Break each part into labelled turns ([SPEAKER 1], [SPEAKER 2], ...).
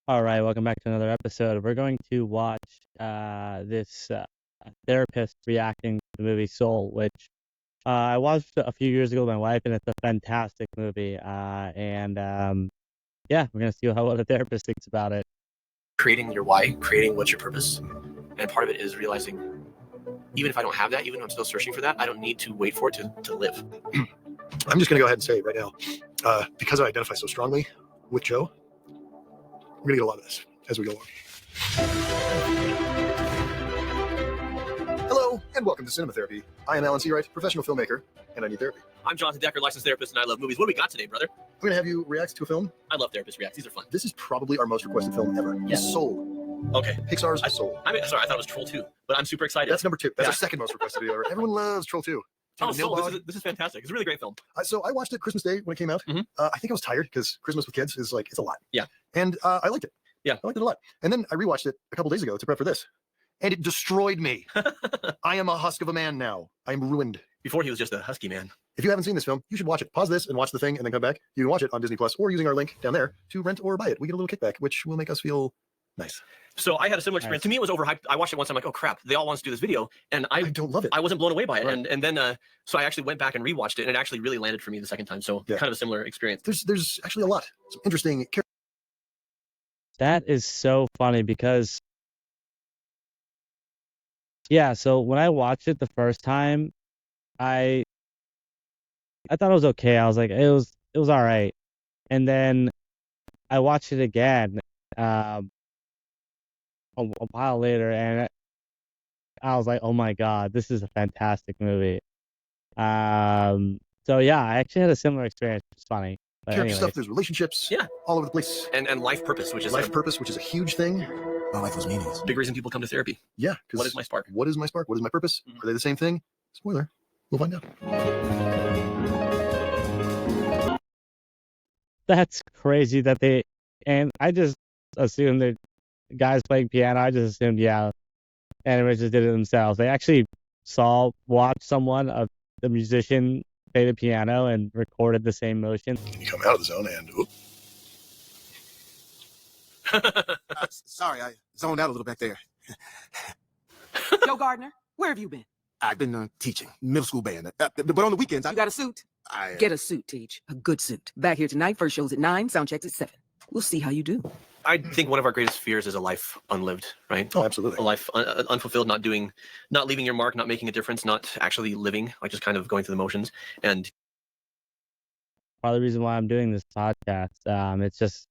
[SPEAKER 1] All right, welcome back to another episode. We're going to watch this therapist reacting to the movie Soul, which I watched a few years ago with my wife, and it's a fantastic movie. Yeah, we're gonna see what the therapist thinks about it.
[SPEAKER 2] Creating your why, creating what's your purpose. And part of it is realizing, even if I don't have that, even though I'm still searching for that, I don't need to wait for it to live.
[SPEAKER 3] I'm just going to go ahead and say it right now. Because I identify so strongly with Joe, we're going to get a lot of this as we go along. Hello, and welcome to Cinema Therapy. I am Alan Seawright, professional filmmaker, and I need therapy.
[SPEAKER 2] I'm Jonathan Decker, licensed therapist, and I love movies. What do we got today, brother?
[SPEAKER 3] I'm going to have you react to a film.
[SPEAKER 2] I love therapist reacts. These are fun.
[SPEAKER 3] This is probably our most requested film ever.
[SPEAKER 2] Yeah.
[SPEAKER 3] Soul.
[SPEAKER 2] Okay.
[SPEAKER 3] Pixar's Soul.
[SPEAKER 2] Sorry, I thought it was Troll 2, but I'm super excited.
[SPEAKER 3] That's number 2. That's
[SPEAKER 2] Yeah.
[SPEAKER 3] our second most requested video ever. Everyone loves Troll 2.
[SPEAKER 2] Oh, Soul, this is fantastic. It's a really great film.
[SPEAKER 3] So I watched it Christmas Day when it came out.
[SPEAKER 2] Mhm.
[SPEAKER 3] I think I was tired because Christmas with kids is like, it's a lot.
[SPEAKER 2] Yeah.
[SPEAKER 3] And I liked it.
[SPEAKER 2] Yeah.
[SPEAKER 3] I liked it a lot. And then I rewatched it a couple days ago to prep for this. And it destroyed me. I am a husk of a man now. I am ruined.
[SPEAKER 2] Before he was just a husky man.
[SPEAKER 3] If you haven't seen this film, you should watch it. Pause this and watch the thing and then come back. You can watch it on Disney Plus or using our link down there to rent or buy it. We get a little kickback, which will make us feel nice.
[SPEAKER 2] So I had a similar experience.
[SPEAKER 1] Nice.
[SPEAKER 2] To me, it was overhyped. I watched it once. I'm like, oh crap, they all want us to do this video, and
[SPEAKER 3] I don't love it.
[SPEAKER 2] I wasn't blown away by it.
[SPEAKER 3] Right.
[SPEAKER 2] And then so I actually went back and rewatched it, and it actually really landed for me the second time. So
[SPEAKER 3] Yeah.
[SPEAKER 2] kind of a similar experience.
[SPEAKER 3] There's actually a lot. Some interesting characters.
[SPEAKER 1] That is so funny because, yeah. So when I watched it the first time, I thought it was okay. I was like, it was all right, and then I watched it again a while later, and I was like, oh my god, this is a fantastic movie. So yeah, I actually had a similar experience. It's funny. But
[SPEAKER 3] Character
[SPEAKER 1] anyways.
[SPEAKER 3] stuff. There's relationships.
[SPEAKER 2] Yeah.
[SPEAKER 3] All over the place.
[SPEAKER 2] And life purpose, which is
[SPEAKER 3] Life
[SPEAKER 2] a
[SPEAKER 3] purpose, which is a huge thing. My life was meaningless.
[SPEAKER 2] big reason people come to therapy.
[SPEAKER 3] Yeah.
[SPEAKER 2] What is my spark?
[SPEAKER 3] What is my spark? What is my purpose?
[SPEAKER 2] Mhm.
[SPEAKER 3] Are they the same thing? Spoiler. We'll find out.
[SPEAKER 1] That's crazy that they, and I just assumed that guys playing piano, I just assumed, yeah, animators just did it themselves. They actually watched someone, the musician, play the piano and recorded the same motion.
[SPEAKER 3] You come out of the zone and oop.
[SPEAKER 4] Sorry, I zoned out a little back there.
[SPEAKER 5] Joe Gardner, where have you been?
[SPEAKER 4] I've been teaching middle school band, but on the weekends,
[SPEAKER 5] You got a suit?
[SPEAKER 4] I
[SPEAKER 5] Get a suit, Teach. A good suit. Back here tonight. First show's at 9, sound check's at 7. We'll see how you do.
[SPEAKER 2] I think one of our greatest fears is a life unlived, right?
[SPEAKER 3] Oh, absolutely.
[SPEAKER 2] A life unfulfilled, not leaving your mark, not making a difference, not actually living, like just kind of going through the motions. And
[SPEAKER 1] Part of the reason why I'm doing this podcast. It's just,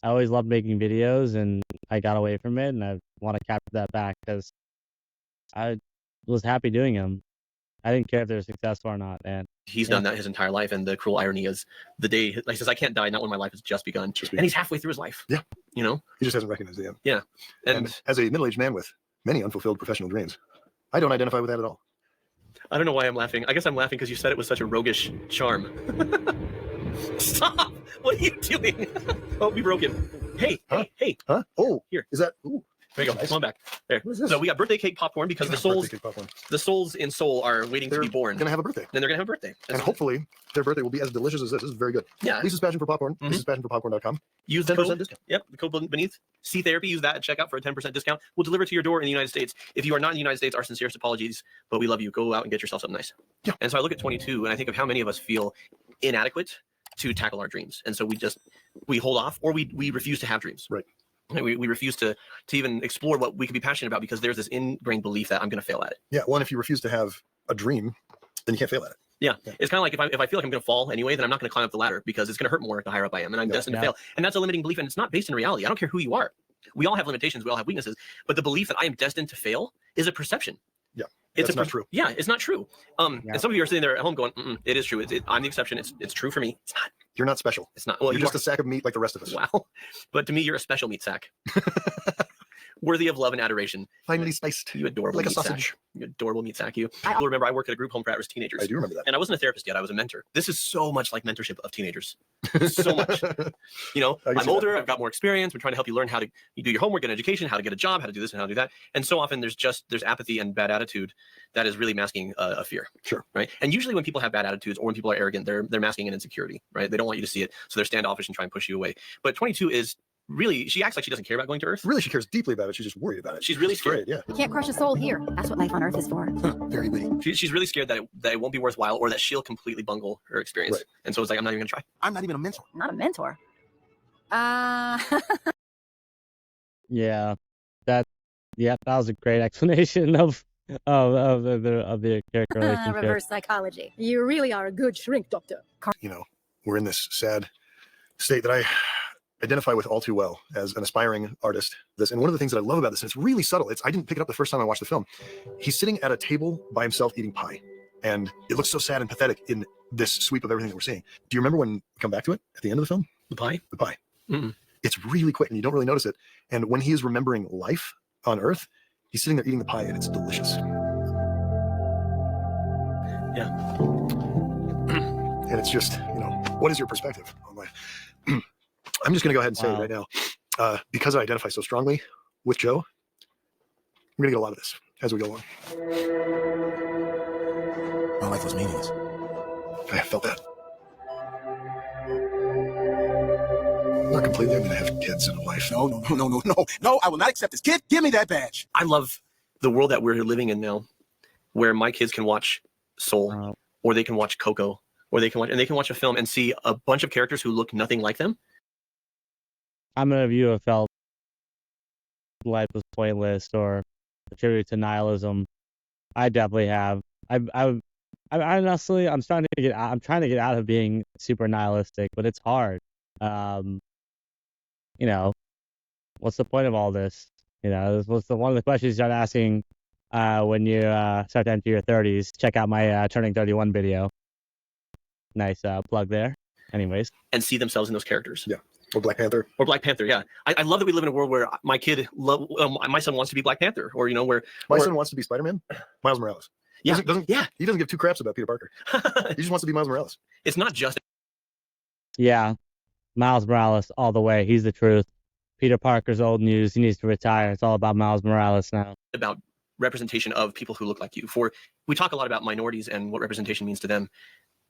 [SPEAKER 1] I always loved making videos, and I got away from it, and I want to capture that back because I was happy doing them. I didn't care if they were successful or not, and
[SPEAKER 2] he's done that his entire life. And the cruel irony is the day, like he says, I can't die, not when my life has just begun.
[SPEAKER 3] Just
[SPEAKER 2] And he's halfway through his life.
[SPEAKER 3] Yeah.
[SPEAKER 2] You know?
[SPEAKER 3] He just hasn't recognized it yet.
[SPEAKER 2] And
[SPEAKER 3] And as a middle-aged man with many unfulfilled professional dreams, I don't identify with that at all.
[SPEAKER 2] I don't know why I'm laughing. I guess I'm laughing because you said it with such a roguish charm. Stop! What are you doing? Oh, we broke him. Hey,
[SPEAKER 3] Huh?
[SPEAKER 2] hey.
[SPEAKER 3] Huh? Oh,
[SPEAKER 2] Here.
[SPEAKER 3] Is that? Ooh.
[SPEAKER 2] There you go.
[SPEAKER 3] Nice.
[SPEAKER 2] Come on back. There.
[SPEAKER 3] What is this?
[SPEAKER 2] So we got birthday cake popcorn because the souls
[SPEAKER 3] Birthday cake popcorn.
[SPEAKER 2] in Soul are waiting
[SPEAKER 3] They're
[SPEAKER 2] to be born.
[SPEAKER 3] gonna have a birthday,
[SPEAKER 2] Then they're gonna have a birthday.
[SPEAKER 3] and hopefully their birthday will be as delicious as this. This is very good.
[SPEAKER 2] Yeah.
[SPEAKER 3] Lisa's Passion for Popcorn.
[SPEAKER 2] Mhm.
[SPEAKER 3] Lisa's Passion for Popcorn.com.
[SPEAKER 2] Use the
[SPEAKER 3] 10%
[SPEAKER 2] code.
[SPEAKER 3] discount.
[SPEAKER 2] Yep, the code beneath. C Therapy. Use that at checkout for a 10% discount. We'll deliver to your door in the United States. If you are not in the United States, our sincerest apologies, but we love you. Go out and get yourself something nice.
[SPEAKER 3] Yeah.
[SPEAKER 2] And so I look at 22 and I think of how many of us feel inadequate to tackle our dreams, and so we hold off, or we refuse to have dreams.
[SPEAKER 3] Right.
[SPEAKER 2] And we refuse to even explore what we could be passionate about because there's this ingrained belief that I'm going to fail at it.
[SPEAKER 3] Yeah. Well, and if you refuse to have a dream, then you can't fail at it.
[SPEAKER 2] Yeah.
[SPEAKER 3] Yeah.
[SPEAKER 2] It's kind of like if I feel like I'm going to fall anyway, then I'm not going to climb up the ladder because it's going to hurt more the higher up I am, and I'm
[SPEAKER 3] Yeah.
[SPEAKER 2] destined
[SPEAKER 1] Yeah.
[SPEAKER 2] to fail. And that's a limiting belief, and it's not based in reality. I don't care who you are. We all have limitations. We all have weaknesses, but the belief that I am destined to fail is a perception.
[SPEAKER 3] Yeah.
[SPEAKER 2] It's
[SPEAKER 3] That's not true.
[SPEAKER 2] Yeah, it's not true.
[SPEAKER 1] Yeah.
[SPEAKER 2] And some of you are sitting there at home going, "It is true. I'm the exception. It's true for me. It's not.
[SPEAKER 3] You're not special.
[SPEAKER 2] It's not. Well,
[SPEAKER 3] You're
[SPEAKER 2] you
[SPEAKER 3] just a sack of meat like the rest of us.
[SPEAKER 2] wow. But to me, you're a special meat sack, worthy of love and adoration.
[SPEAKER 3] Finely spiced.
[SPEAKER 2] You adorable
[SPEAKER 3] like a
[SPEAKER 2] meat
[SPEAKER 3] sausage.
[SPEAKER 2] sack. You adorable meat sack. You. I remember I worked at a group home for at-risk teenagers.
[SPEAKER 3] I do remember that.
[SPEAKER 2] And I wasn't a therapist yet. I was a mentor. This is so much like mentorship of teenagers. So much. You know,
[SPEAKER 3] I can
[SPEAKER 2] I'm
[SPEAKER 3] see
[SPEAKER 2] older. I've got more experience. We're trying to help you learn how to do your homework, get an education, how to get a job, how to do this and how to do that. And so often there's apathy and bad attitude that is really masking a fear.
[SPEAKER 3] Sure.
[SPEAKER 2] Right. And usually when people have bad attitudes or when people are arrogant, they're masking an insecurity. Right. They don't want you to see it, so they're standoffish and try and push you away. But 22 is really, she acts like she doesn't care about going to Earth.
[SPEAKER 3] Really, she cares deeply about it. She's just worried about it.
[SPEAKER 2] She's really
[SPEAKER 3] afraid.
[SPEAKER 2] scared.
[SPEAKER 3] Yeah.
[SPEAKER 6] You can't crush a soul here. That's what life on Earth is for.
[SPEAKER 4] Very witty.
[SPEAKER 2] She's really scared that it won't be worthwhile or that she'll completely bungle her experience.
[SPEAKER 3] Right.
[SPEAKER 2] And so it's like, I'm not even gonna try.
[SPEAKER 4] I'm not even a mentor.
[SPEAKER 6] Not a mentor.
[SPEAKER 1] Yeah, that was a great explanation of the character relationship.
[SPEAKER 6] Reverse psychology. You really are a good shrink doctor.
[SPEAKER 3] You know, we're in this sad state that I identify with all too well as an aspiring artist. And one of the things that I love about this, and it's really subtle, I didn't pick it up the first time I watched the film. He's sitting at a table by himself eating pie. And it looks so sad and pathetic in this sweep of everything that we're seeing. Do you remember when we come back to it at the end of the film?
[SPEAKER 2] The pie?
[SPEAKER 3] The pie.
[SPEAKER 2] Mm-mm.
[SPEAKER 3] It's really quick and you don't really notice it. And when he is remembering life on Earth, he's sitting there eating the pie and it's delicious.
[SPEAKER 2] Yeah.
[SPEAKER 3] And it's just, you know, what is your perspective on life? I'm just going to go ahead and say it right now. Because I identify so strongly with Joe, we're going to get a lot of this as we go along.
[SPEAKER 4] My life was meaningless.
[SPEAKER 3] I felt that. Not completely. I'm going to have kids and a wife.
[SPEAKER 4] No, I will not accept this. Kid, give me that badge.
[SPEAKER 2] I love the world that we're living in now, where my kids can watch Soul, or they can watch Coco, or they can watch a film and see a bunch of characters who look nothing like them.
[SPEAKER 1] How many of you have felt life was pointless or attributed to nihilism? I definitely have. I honestly, I'm trying to get out of being super nihilistic, but it's hard. You know, what's the point of all this? You know, one of the questions you start asking when you start to enter your 30s. Check out my turning 31 video. Nice plug there. Anyways,
[SPEAKER 2] and see themselves in those characters.
[SPEAKER 3] Yeah. Or Black Panther.
[SPEAKER 2] Or Black Panther, yeah. I love that we live in a world where my son wants to be Black Panther, or where
[SPEAKER 3] my son wants to be Spider-Man. Miles Morales.
[SPEAKER 2] Yeah,
[SPEAKER 3] he doesn't give two craps about Peter Parker. He just wants to be Miles Morales.
[SPEAKER 2] It's not just.
[SPEAKER 1] Yeah, Miles Morales all the way. He's the truth. Peter Parker's old news. He needs to retire. It's all about Miles Morales now.
[SPEAKER 2] About representation of people who look like you. We talk a lot about minorities and what representation means to them.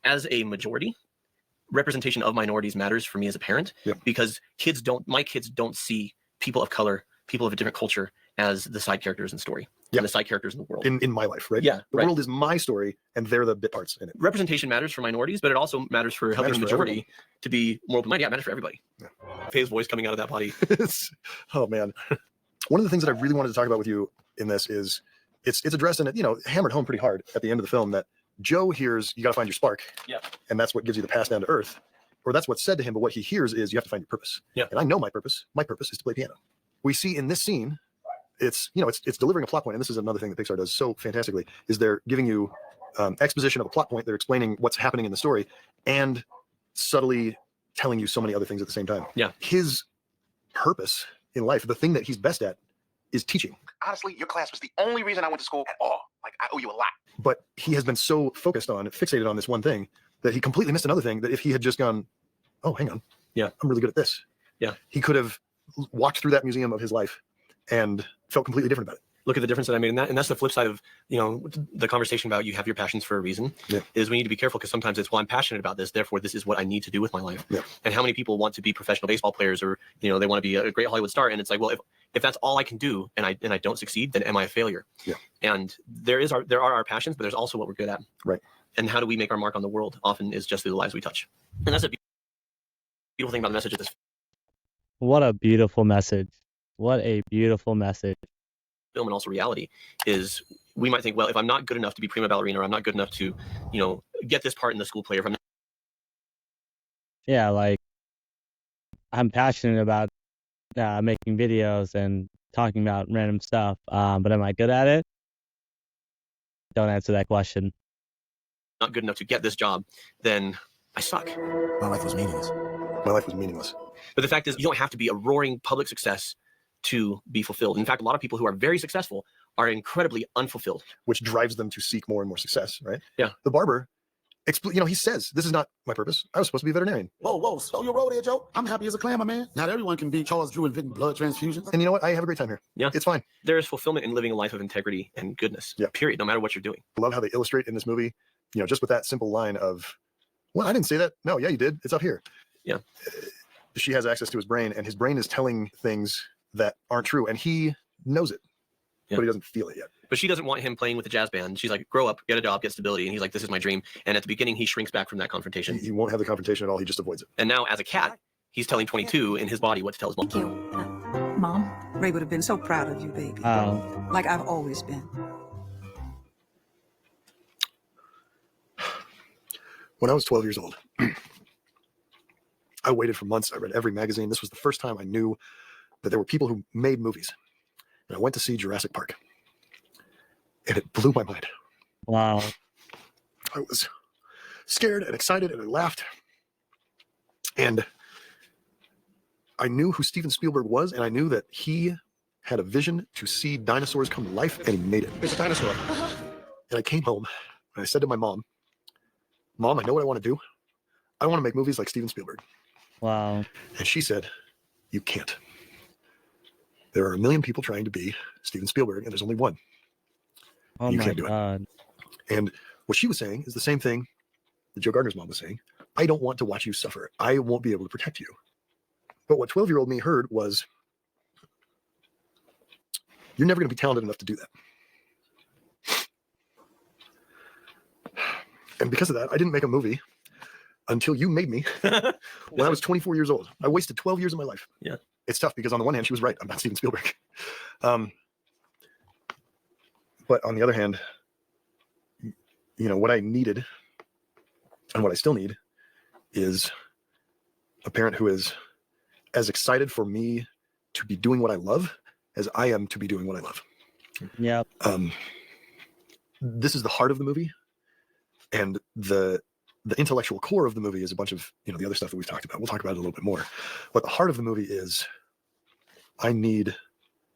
[SPEAKER 2] As a majority, representation of minorities matters for me as a parent, because my kids don't see people of color, people of a different culture as the side characters in the story, and the side characters in the world.
[SPEAKER 3] In my life, right?
[SPEAKER 2] Yeah.
[SPEAKER 3] The world is my story, and they're the bit parts in it.
[SPEAKER 2] Representation matters for minorities, but it also matters for helping the majority to be more open-minded. Yeah, it matters for everybody. Yeah. Faye's voice coming out of that body.
[SPEAKER 3] Oh, man. One of the things that I really wanted to talk about with you in this is it's addressed and hammered home pretty hard at the end of the film that Joe hears you got to find your spark.
[SPEAKER 2] Yeah.
[SPEAKER 3] And that's what gives you the pass down to earth. Or that's what's said to him, but what he hears is you have to find your purpose.
[SPEAKER 2] Yeah.
[SPEAKER 3] And I know my purpose. My purpose is to play piano. We see in this scene, it's delivering a plot point, and this is another thing that Pixar does so fantastically, is they're giving you exposition of a plot point, they're explaining what's happening in the story, and subtly telling you so many other things at the same time.
[SPEAKER 2] Yeah.
[SPEAKER 3] His purpose in life, the thing that he's best at, is teaching.
[SPEAKER 4] Honestly, your class was the only reason I went to school at all. Like, I owe you a lot.
[SPEAKER 3] But he has been so fixated on this one thing, that he completely missed another thing that if he had just gone, oh, hang on.
[SPEAKER 2] Yeah.
[SPEAKER 3] I'm really good at this.
[SPEAKER 2] Yeah.
[SPEAKER 3] He could have walked through that museum of his life and felt completely different about it.
[SPEAKER 2] Look at the difference that I made in that. And that's the flip side of, the conversation about you have your passions for a reason, is we need to be careful, because sometimes it's, well, I'm passionate about this, therefore this is what I need to do with my life.
[SPEAKER 3] Yeah.
[SPEAKER 2] And how many people want to be professional baseball players, or, they want to be a great Hollywood star. And it's like, well, if that's all I can do and I don't succeed, then am I a failure? Yeah. And there are our passions, but there's also what we're good at.
[SPEAKER 3] Right.
[SPEAKER 2] And how do we make our mark on the world often is just through the lives we touch. And that's a beautiful thing about the message of this
[SPEAKER 1] What a beautiful message. What a beautiful message.
[SPEAKER 2] film, and also reality, is we might think, well, if I'm not good enough to be prima ballerina, or I'm not good enough to, get this part in the school play, or if I'm not...
[SPEAKER 1] Yeah, like, I'm passionate about making videos and talking about random stuff, but am I good at it? Don't answer that question.
[SPEAKER 2] not good enough to get this job, then I suck.
[SPEAKER 4] My life was meaningless.
[SPEAKER 3] My life was meaningless.
[SPEAKER 2] But the fact is, you don't have to be a roaring public success to be fulfilled. In fact, a lot of people who are very successful are incredibly unfulfilled.
[SPEAKER 3] Which drives them to seek more and more success, right?
[SPEAKER 2] Yeah.
[SPEAKER 3] The barber, he says, this is not my purpose. I was supposed to be a veterinarian.
[SPEAKER 4] Whoa, slow your roll there, Joe. I'm happy as a clam, my man. Not everyone can be Charles Drew inventing blood transfusions.
[SPEAKER 3] And you know what? I have a great time here.
[SPEAKER 2] Yeah.
[SPEAKER 3] It's fine.
[SPEAKER 2] There is fulfillment in living a life of integrity and goodness, period, no matter what you're doing.
[SPEAKER 3] I love how they illustrate in this movie, just with that simple line of, well, I didn't say that. No, yeah, you did. It's up here.
[SPEAKER 2] Yeah.
[SPEAKER 3] she has access to his brain, and his brain is telling things that aren't true, and he knows it, but he doesn't feel it yet.
[SPEAKER 2] But she doesn't want him playing with the jazz band. She's like, grow up, get a job, get stability. And he's like, this is my dream. And at the beginning, he shrinks back from that confrontation.
[SPEAKER 3] He won't have the confrontation at all. He just avoids it.
[SPEAKER 2] And now, as a cat, he's telling 22 in his body what to tell his mom.
[SPEAKER 7] Thank you. Mom, Ray would have been so proud of you, baby. Like I've always been.
[SPEAKER 3] When I was 12 years old, I waited for months. I read every magazine. This was the first time I knew that there were people who made movies. And I went to see Jurassic Park. And it blew my mind.
[SPEAKER 1] Wow.
[SPEAKER 3] I was scared and excited, and I laughed. And I knew who Steven Spielberg was, and I knew that he had a vision to see dinosaurs come to life, and he made it. It's a dinosaur. And I came home, and I said to my mom, Mom, I know what I want to do. I want to make movies like Steven Spielberg.
[SPEAKER 1] Wow.
[SPEAKER 3] And she said, you can't. There are a million people trying to be Steven Spielberg, and there's only one.
[SPEAKER 1] Oh
[SPEAKER 3] You
[SPEAKER 1] my
[SPEAKER 3] can't do it.
[SPEAKER 1] God.
[SPEAKER 3] And what she was saying is the same thing that Joe Gardner's mom was saying. I don't want to watch you suffer. I won't be able to protect you. But what 12-year-old me heard was, you're never going to be talented enough to do that. And because of that, I didn't make a movie until you made me when I was 24 years old. I wasted 12 years of my life.
[SPEAKER 2] Yeah.
[SPEAKER 3] It's tough because on the one hand, she was right. I'm not Steven Spielberg. But on the other hand, you know, what I needed and what I still need is a parent who is as excited for me to be doing what I love as I am to be doing what I love.
[SPEAKER 1] Yep.
[SPEAKER 3] This is the heart of the movie, and the intellectual core of the movie is a bunch of, you know, the other stuff that we've talked about. We'll talk about it a little bit more. But the heart of the movie is I need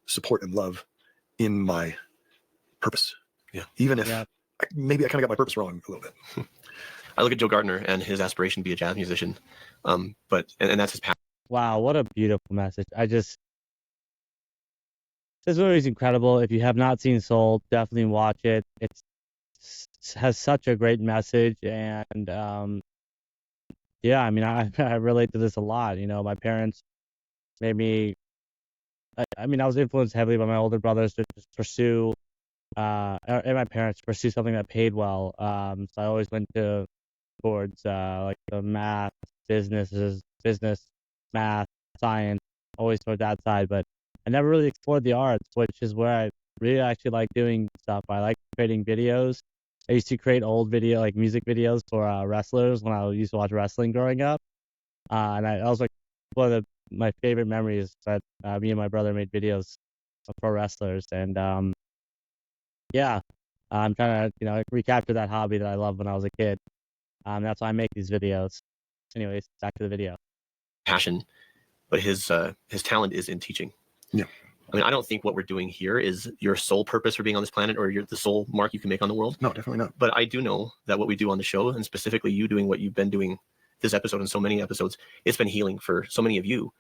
[SPEAKER 3] support and love in my purpose.
[SPEAKER 2] Yeah.
[SPEAKER 3] Even if maybe I kind of got my purpose wrong a little bit.
[SPEAKER 2] I look at Joe Gardner and his aspiration to be a jazz musician, but that's his passion.
[SPEAKER 1] Wow, what a beautiful message. This movie is incredible. If you have not seen Soul, definitely watch it. It has such a great message, and yeah, I mean, I relate to this a lot. You know, my parents made me. I mean, I was influenced heavily by my older brothers to just pursue, and my parents to pursue something that paid well. So I always went towards like the math, business, math, science, always toward that side. But I never really explored the arts, which is where I really actually like doing stuff. I like creating videos. I used to create old music videos for wrestlers when I used to watch wrestling growing up. And that was like one of my favorite memories that me and my brother made videos for wrestlers. And yeah, I'm trying to, you know, recapture that hobby that I loved when I was a kid. That's why I make these videos. Anyways, back to the video.
[SPEAKER 2] Passion, but his talent is in teaching.
[SPEAKER 3] Yeah.
[SPEAKER 2] I mean, I don't think what we're doing here is your sole purpose for being on this planet or the sole mark you can make on the world.
[SPEAKER 3] No, definitely not.
[SPEAKER 2] But I do know that what we do on the show, and specifically you doing what you've been doing this episode and so many episodes, it's been healing for so many of you,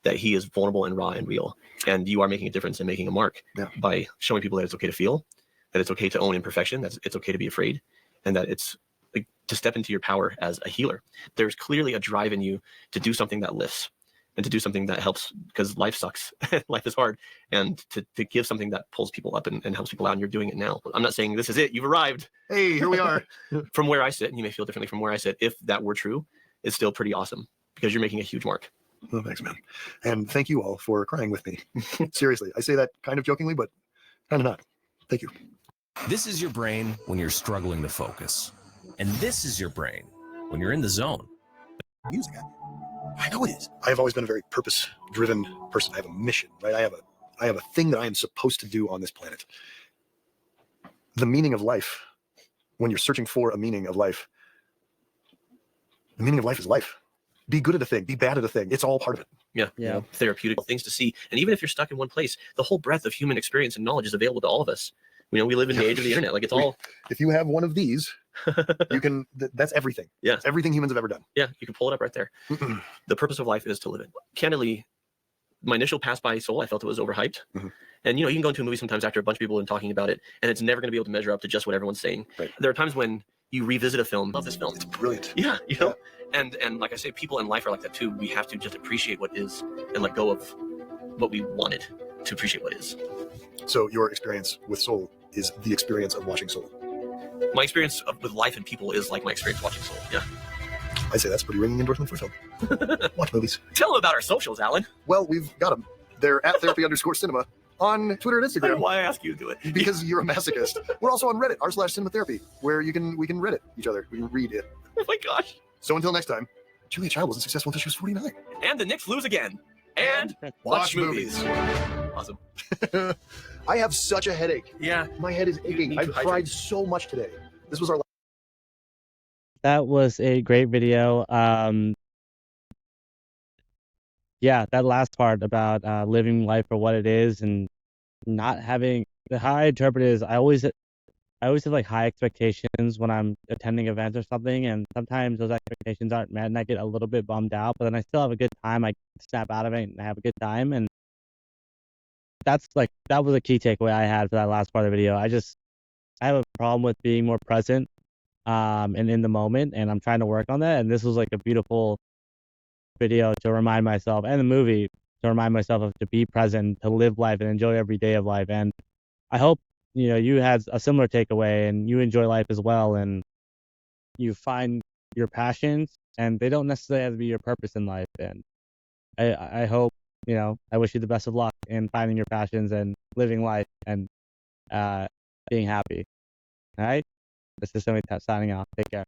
[SPEAKER 2] that he is vulnerable and raw and real. And you are making a difference and making a mark by showing people that it's okay to feel, that it's okay to own imperfection, that it's okay to be afraid, and that it's like, to step into your power as a healer. There's clearly a drive in you to do something that lifts and to do something that helps, because life sucks. Life is hard. And to give something that pulls people up and helps people out, and you're doing it now. I'm not saying this is it. You've arrived.
[SPEAKER 3] Hey, here we are.
[SPEAKER 2] From where I sit, and you may feel differently from where I sit, if that were true, it's still pretty awesome because you're making a huge mark.
[SPEAKER 3] Well, thanks, man. And thank you all for crying with me. Seriously, I say that kind of jokingly, but kind of not. Thank you.
[SPEAKER 8] This is your brain when you're struggling to focus. And this is your brain when you're in the zone.
[SPEAKER 3] Music, I know it is. I have always been a very purpose-driven person. I have a mission, right? I have a thing that I am supposed to do on this planet. The meaning of life, when you're searching for a meaning of life, the meaning of life is life. Be good at a thing, be bad at a thing. It's all part of it.
[SPEAKER 2] Yeah. You know, therapeutic things to see. And even if you're stuck in one place, the whole breadth of human experience and knowledge is available to all of us. You know, we live in the age of the internet. Like it's all.
[SPEAKER 3] If you have one of these, you can. That's everything.
[SPEAKER 2] Yeah.
[SPEAKER 3] It's everything humans have ever done.
[SPEAKER 2] Yeah, you can pull it up right there. The purpose of life is to live it. Candidly, my initial pass by Soul, I felt it was overhyped. And you know, you can go into a movie sometimes after a bunch of people have been talking about it, and it's never going to be able to measure up to just what everyone's saying.
[SPEAKER 3] Right.
[SPEAKER 2] There are times when you revisit a film. Love this film.
[SPEAKER 3] It's brilliant.
[SPEAKER 2] Yeah, you know. And like I say, people in life are like that too. We have to just appreciate what is and let go of what we wanted to appreciate what is.
[SPEAKER 3] So your experience with Soul is the experience of watching Soul.
[SPEAKER 2] My experience with life and people is like my experience watching Soul. Yeah.
[SPEAKER 3] I'd say that's a pretty ringing endorsement for film. Watch movies.
[SPEAKER 2] Tell them about our socials, Alan.
[SPEAKER 3] Well, we've got them. They're at therapy_cinema on Twitter and
[SPEAKER 2] I don't know
[SPEAKER 3] Instagram.
[SPEAKER 2] why I ask you to do it.
[SPEAKER 3] Because you're a masochist. We're also on Reddit, r/cinematherapy, where we can Reddit each other. We can read it.
[SPEAKER 2] Oh my gosh.
[SPEAKER 3] So until next time, Julia Child wasn't successful until she was 49.
[SPEAKER 2] And the Knicks lose again. And watch movies. Awesome.
[SPEAKER 3] I have such a headache.
[SPEAKER 2] Yeah.
[SPEAKER 3] My head is aching.
[SPEAKER 2] need
[SPEAKER 3] I've
[SPEAKER 2] to
[SPEAKER 3] cried
[SPEAKER 2] hydrate.
[SPEAKER 3] so much today. This was our
[SPEAKER 1] That was a great video. Yeah, that last part about living life for what it is and not having how I interpret it is I always have like high expectations when I'm attending events or something, and sometimes those expectations aren't met, and I get a little bit bummed out. But then I still have a good time. I snap out of it and I have a good time, and that was a key takeaway I had for that last part of the video. I have a problem with being more present, and in the moment, and I'm trying to work on that. And this was like a beautiful video to remind myself, and the movie to remind myself of to be present, to live life and enjoy every day of life. And I hope you had a similar takeaway and you enjoy life as well, and you find your passions, and they don't necessarily have to be your purpose in life. And I hope, I wish you the best of luck in finding your passions and living life and being happy. All right, this is Sammy signing off. Take care.